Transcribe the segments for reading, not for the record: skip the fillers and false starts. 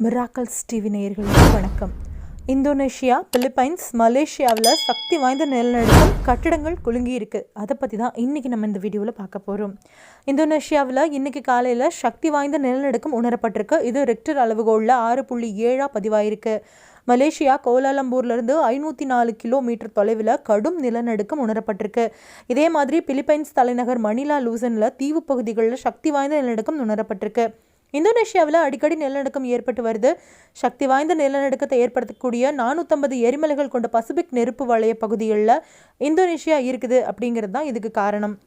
Miracles TV நேயர்களுக்கு வணக்கம். Indonesia, Philippines, மலேசியாவில் சக்தி வாய்ந்த நிலநடுக்கம், கட்டிடங்கள் குலுங்கி இருக்குது. அதை பற்றி தான் இன்றைக்கி நம்ம இந்த வீடியோவில் பார்க்க போகிறோம். இந்தோனேஷியாவில் இன்றைக்கி காலையில் சக்தி வாய்ந்த நிலநடுக்கம் உணரப்பட்டிருக்கு. இது ரெக்டர் அளவுகோலில் 6.7 பதிவாயிருக்கு. மலேசியா கோலாலம்பூர்லேருந்து 504 கிலோமீட்டர் தொலைவில் கடும் நிலநடுக்கம் உணரப்பட்டிருக்கு. இதே மாதிரி பிலிப்பைன்ஸ் தலைநகர் மணிலா லூசனில் தீவு பகுதிகளில் சக்தி வாய்ந்த நிலநடுக்கம் உணரப்பட்டிருக்கு. இந்தோனேஷியாவில் அடிக்கடி நிலநடுக்கம் ஏற்பட்டு வருது. சக்தி வாய்ந்த நிலநடுக்கத்தை ஏற்படுத்தக்கூடிய 450 எரிமலைகள் கொண்ட பசிபிக் நெருப்பு வளைய பகுதிகளில் இந்தோனேஷியா இருக்குது அப்படிங்கிறது தான் இதுக்கு காரணம்.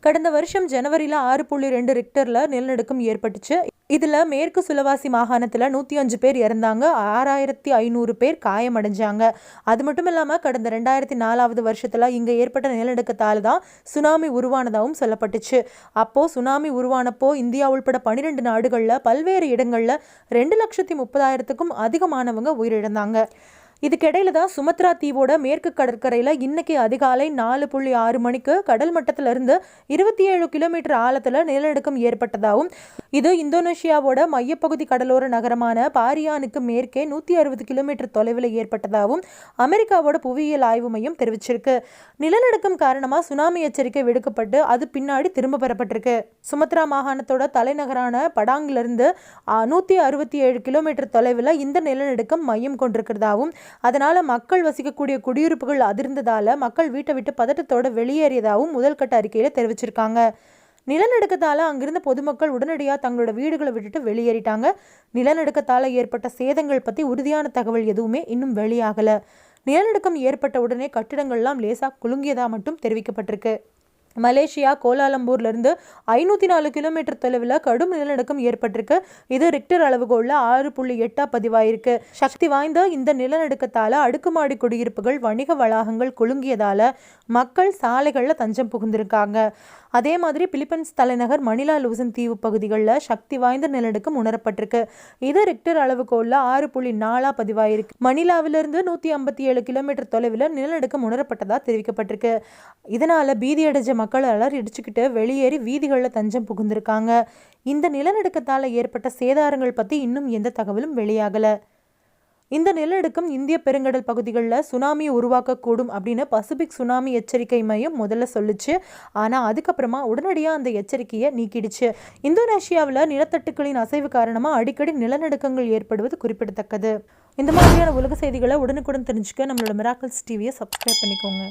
கடந்த வருஷம் ஜனவரியில் 6.2 ரெக்டரில் நிலநடுக்கம் ஏற்பட்டுச்சு. இதில் மேற்கு சுலவாசி மாகாணத்தில் 105 பேர் இறந்தாங்க, 6500 பேர் காயமடைஞ்சாங்க. அது மட்டும் இல்லாமல் கடந்த 2004 வருஷத்தில் இங்கே ஏற்பட்ட நிலநடுக்கத்தால் தான் சுனாமி உருவானதாகவும் சொல்லப்பட்டுச்சு. அப்போது சுனாமி உருவானப்போ இந்தியா உள்பட 12 நாடுகளில் பல்வேறு இடங்களில் 2,30,000க்கும் அதிகமானவங்க உயிரிழந்தாங்க. இதுக்கிடையில தான் சுமத்ரா தீவோட மேற்கு கடற்கரையில் இன்னைக்கு அதிகாலை 4.6 மணிக்கு கடல் மட்டத்திலிருந்து 27 கிலோமீட்டர் ஆழத்தில் நிலநடுக்கம் ஏற்பட்டதாகவும், இது இந்தோனேஷியாவோட மையப்பகுதி கடலோர நகரமான பாரியானுக்கு மேற்கே 160 கிலோமீட்டர் தொலைவில் ஏற்பட்டதாகவும் அமெரிக்காவோட புவியியல் ஆய்வு மையம் தெரிவிச்சிருக்கு. நிலநடுக்கம் காரணமாக சுனாமி எச்சரிக்கை விடுக்கப்பட்டு அது பின்னாடி திரும்ப பெறப்பட்டிருக்கு. சுமத்ரா மாகாணத்தோட தலைநகரான படாங்கிலிருந்து 167 கிலோமீட்டர் தொலைவில் இந்த நிலநடுக்கம் மையம் கொண்டிருக்கிறதாகவும், அதனால மக்கள் வசிக்கக்கூடிய குடியிருப்புகள் அதிர்ந்ததால மக்கள் வீட்டை விட்டு பதட்டத்தோட வெளியேறியதாகவும் முதல் கட்ட அறிக்கையில தெரிவிச்சிருக்காங்க. நிலநடுக்கத்தால அங்கிருந்த பொதுமக்கள் உடனடியாக தங்களோட வீடுகளை விட்டுட்டு வெளியேறிட்டாங்க. நிலநடுக்கத்தால ஏற்பட்ட சேதங்கள் பற்றி உறுதியான தகவல் எதுவுமே இன்னும் வெளியாகல. நிலநடுக்கம் ஏற்பட்ட உடனே கட்டிடங்கள்லாம் லேசா குலுங்கியதா மட்டும் தெரிவிக்கப்பட்டிருக்கு. மலேசியா கோலாலம்பூர்லேருந்து 504 கிலோமீட்டர் தொலைவில் கடும் நிலநடுக்கம் ஏற்பட்டிருக்கு. இது ரெக்டர் அளவுகோலில் 6.8 பதிவாயிருக்கு. சக்தி வாய்ந்த இந்த நிலநடுக்கத்தால் அடுக்குமாடி குடியிருப்புகள், வணிக வளாகங்கள் குலுங்கியதால் மக்கள் சாலைகளில் தஞ்சம் புகுந்திருக்காங்க. அதே மாதிரி பிலிப்பைன்ஸ் தலைநகர் மணிலா லூசன் தீவு பகுதிகளில் சக்தி வாய்ந்த நிலநடுக்கம் உணரப்பட்டிருக்கு. இது ரெக்டர் அளவுகோலில் 6.4 பதிவாயிருக்கு. மணிலாவிலிருந்து 157 கிலோமீட்டர் தொலைவில் நிலநடுக்கம் உணரப்பட்டதாக தெரிவிக்கப்பட்டிருக்கு. இதனால் பீதியடைஞ்ச மக்கள் அலறி அடிச்சுக்கிட்டு வெளியேறி வீதிகளில் தஞ்சம் புகுந்திருக்காங்க. இந்த நிலநடுக்கத்தால் ஏற்பட்ட சேதாரங்கள் பற்றி இன்னும் எந்த தகவலும் வெளியாகலை. இந்த நிலநடுக்கம் இந்திய பெருங்கடல் பகுதிகளில் சுனாமியை உருவாக்கக்கூடும் அப்படின்னு பசிபிக் சுனாமி எச்சரிக்கை மையம் முதல்ல சொல்லிச்சு. ஆனால் அதுக்கப்புறமா உடனடியாக அந்த எச்சரிக்கையை நீக்கிடுச்சு. இந்தோனேஷியாவில் நிலத்தட்டுக்களின் அசைவு காரணமாக அடிக்கடி நிலநடுக்கங்கள் ஏற்படுவது குறிப்பிடத்தக்கது. இந்த மாதிரியான உலக செய்திகளை உடனுக்குடன் தெரிஞ்சுக்க நம்மளோட மிராக்கல்ஸ் டிவியை சப்ஸ்கிரைப் பண்ணிக்கோங்க.